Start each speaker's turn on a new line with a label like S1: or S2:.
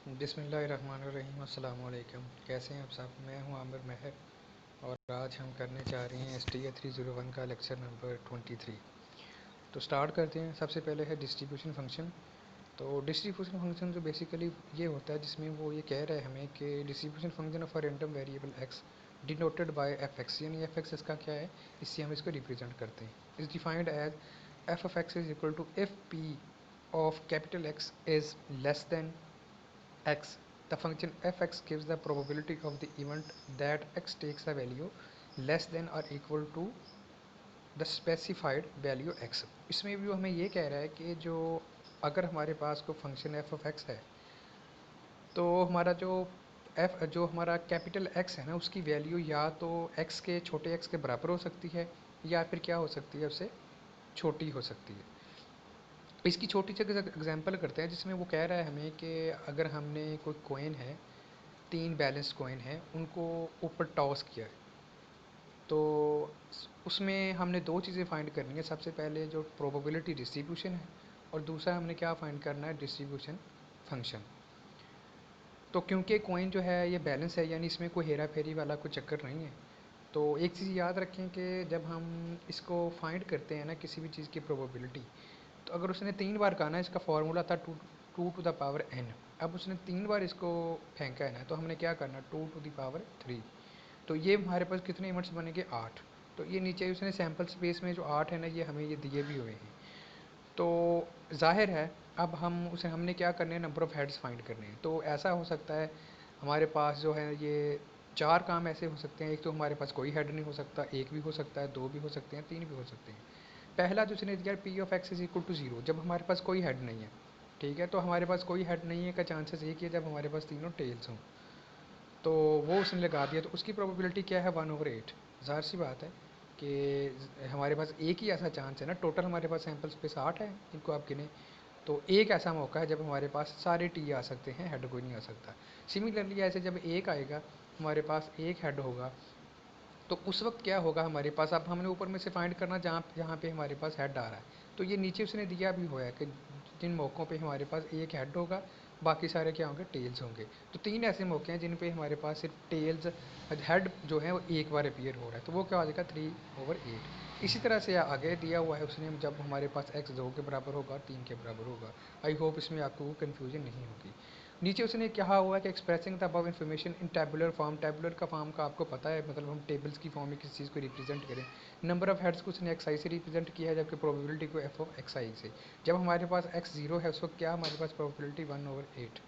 S1: बिस्मिल्लाहिर्रहमानिर्रहीम। अस्सलाम वालेकुम। कैसे हैं आप सब? मैं हूं आमिर महर और आज हम करने जा रहे हैं STA 301 का लेक्चर नंबर 23। तो स्टार्ट करते हैं। सबसे पहले है डिस्ट्रीब्यूशन फंक्शन। तो डिस्ट्रीब्यूशन फंक्शन जो बेसिकली ये होता है, जिसमें वो ये कह रहा है हमें कि distribution function of a random variable x denoted by fx, यानी fx इसका क्या है, इससे हम इसको रिप्रेजेंट करते हैं। Is defined as f of x is equal to if p of capital X is less than x. The function f(x) gives the probability of the event that x takes a value less than or equal to the specified value x. इसमें भी हमें ये कह रहा है कि जो अगर हमारे पास कोई फंक्शन f of x है, तो हमारा जो हमारा कैपिटल X है ना, उसकी वैल्यू या तो x के छोटे x के बराबर हो सकती है, या फिर क्या हो सकती है, उससे छोटी हो सकती है। इसकी छोटी सी एग्जांपल करते हैं, जिसमें वो कह रहा है हमें कि अगर हमने कोई कॉइन है, 3 बैलेंस कॉइन है, उनको ऊपर टॉस किया है, तो उसमें हमने 2 चीज़ें फाइंड करनी है। सबसे पहले जो प्रोबेबिलिटी डिस्ट्रीब्यूशन है, और दूसरा हमने क्या फाइंड करना है, डिस्ट्रीब्यूशन फंक्शन। तो क्योंकि कॉइन जो है ये बैलेंस है, यानी इसमें कोई हेरा फेरी वाला कोई चक्कर नहीं है। तो एक चीज़ याद रखें कि जब हम इसको फाइंड करते हैं ना, किसी भी चीज़ की प्रोबेबिलिटी, तो अगर उसने 3 बार कहा ना, इसका फार्मूला था two to the power n। अब उसने 3 बार इसको फेंका है ना, तो हमने क्या करना, 2 to the power 3। तो ये हमारे पास कितने इवेंट्स बनेंगे, 8। तो ये नीचे उसने सैम्पल स्पेस में जो 8 है ना, ये हमें ये दिए भी हुए हैं। तो जाहिर है अब हमने क्या करने हैं, नंबर ऑफ़ हेड्स फाइंड करने हैं। तो ऐसा हो सकता है हमारे पास जो है ये 4 काम ऐसे हो सकते हैं। एक तो हमारे पास कोई हेड नहीं हो सकता, एक भी हो सकता है, 2 भी हो सकते हैं, 3 भी हो सकते हैं। पहला जो उसने दिया, P of X is equal to 0, जब हमारे पास कोई हेड नहीं है। ठीक है, तो हमारे पास कोई हेड नहीं है का चांसेस एक ही है, जब हमारे पास तीनों टेल्स हों। तो वो उसने लगा दिया, तो उसकी प्रोबेबिलिटी क्या है, 1/8। ज़ाहिर सी बात है कि हमारे पास एक ही ऐसा चांस है ना, टोटल हमारे पास सैम्पल स्पेस 8 है, इनको आप गिने। तो एक ऐसा मौका है जब हमारे पास सारे टी आ सकते हैं, हेड कोई नहीं आ सकता। सिमिलरली ऐसे जब एक आएगा, हमारे पास एक हेड होगा, तो उस वक्त क्या होगा हमारे पास, अब हमने ऊपर में से फाइंड करना जहाँ जहाँ पे हमारे पास हेड आ रहा है। तो ये नीचे उसने दिया भी हुआ है कि जिन मौक़ों पे हमारे पास एक हेड होगा, बाकी सारे क्या होंगे, टेल्स होंगे। तो 3 ऐसे मौके हैं जिन पे हमारे पास सिर्फ टेल्स, हेड जो है वो एक बार अपीयर हो रहा है, तो वो क्या हो जाएगा, 3/8। इसी तरह से आगे दिया हुआ है उसने, जब हमारे पास x 2 के बराबर होगा, 3 के बराबर होगा। आई होप इसमें आपको कन्फ्यूजन नहीं होगी। नीचे उसने कहा हुआ है कि expressing the above information in tabular form. Tabular का फॉर्म का आपको पता है, मतलब हम टेबल्स की फॉर्म में किसी चीज़ को रिप्रेजेंट करें। नंबर ऑफ हेड्स को उसने xi से रिप्रेजेंट किया है, जबकि प्रोबेबिलिटी को f of xi से। जब हमारे पास x 0 है, उस वक्त क्या हमारे पास प्रोबेबिलिटी 1/8।